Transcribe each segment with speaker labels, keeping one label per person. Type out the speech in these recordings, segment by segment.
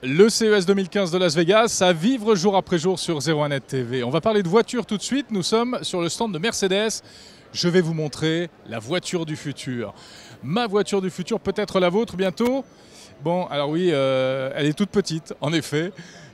Speaker 1: Le CES 2015 de Las Vegas, à vivre jour après jour sur 01net TV. On va parler de voitures tout de suite. Nous sommes sur le stand de Mercedes. Je vais vous montrer la voiture du futur. Ma voiture du futur, peut-être la vôtre bientôt. Bon, alors oui, elle est toute petite, en effet,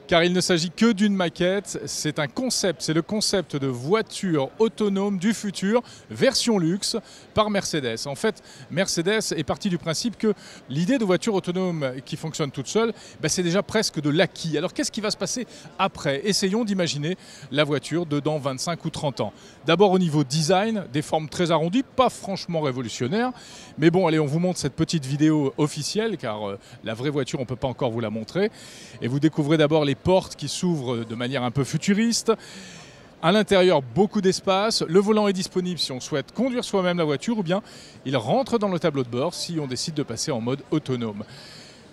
Speaker 1: car il ne s'agit que d'une maquette. C'est un concept, c'est le concept de voiture autonome du futur, version luxe, par Mercedes. En fait, Mercedes est parti du principe que l'idée de voiture autonome qui fonctionne toute seule, c'est déjà presque de l'acquis. Alors qu'est-ce qui va se passer après? Essayons d'imaginer la voiture de dans 25 ou 30 ans. D'abord au niveau design, des formes très arrondies, pas franchement révolutionnaires. Mais bon, allez, on vous montre cette petite vidéo officielle, car la vraie voiture, on ne peut pas encore vous la montrer. Et vous découvrez d'abord les portes qui s'ouvrent de manière un peu futuriste. À l'intérieur, beaucoup d'espace. Le volant est disponible si on souhaite conduire soi-même la voiture ou bien il rentre dans le tableau de bord si on décide de passer en mode autonome.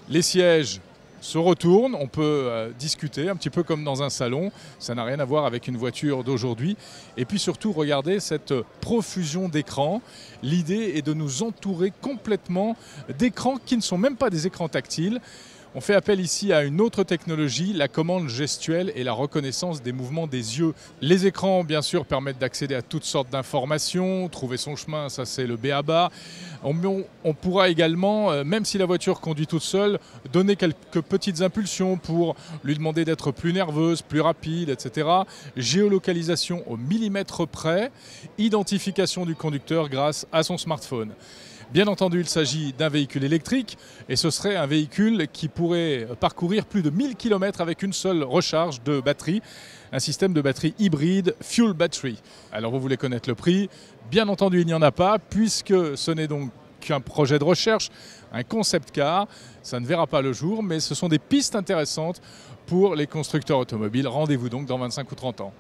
Speaker 1: Les sièges se retournent, on peut discuter un petit peu comme dans un salon. Ça n'a rien à voir avec une voiture d'aujourd'hui. Et puis surtout, regardez cette profusion d'écrans. L'idée est de nous entourer complètement d'écrans qui ne sont même pas des écrans tactiles. On fait appel ici à une autre technologie, la commande gestuelle et la reconnaissance des mouvements des yeux. Les écrans, bien sûr, permettent d'accéder à toutes sortes d'informations, trouver son chemin, ça c'est le b.a.-ba. On pourra également, même si la voiture conduit toute seule, donner quelques petites impulsions pour lui demander d'être plus nerveuse, plus rapide, etc. Géolocalisation au millimètre près, identification du conducteur grâce à son smartphone. Bien entendu, il s'agit d'un véhicule électrique et ce serait un véhicule qui pourrait parcourir plus de 1000 km avec une seule recharge de batterie, un système de batterie hybride Fuel Battery. Alors vous voulez connaître le prix? Bien entendu, il n'y en a pas puisque ce n'est donc qu'un projet de recherche, un concept car. Ça ne verra pas le jour, mais ce sont des pistes intéressantes pour les constructeurs automobiles. Rendez-vous donc dans 25 ou 30 ans.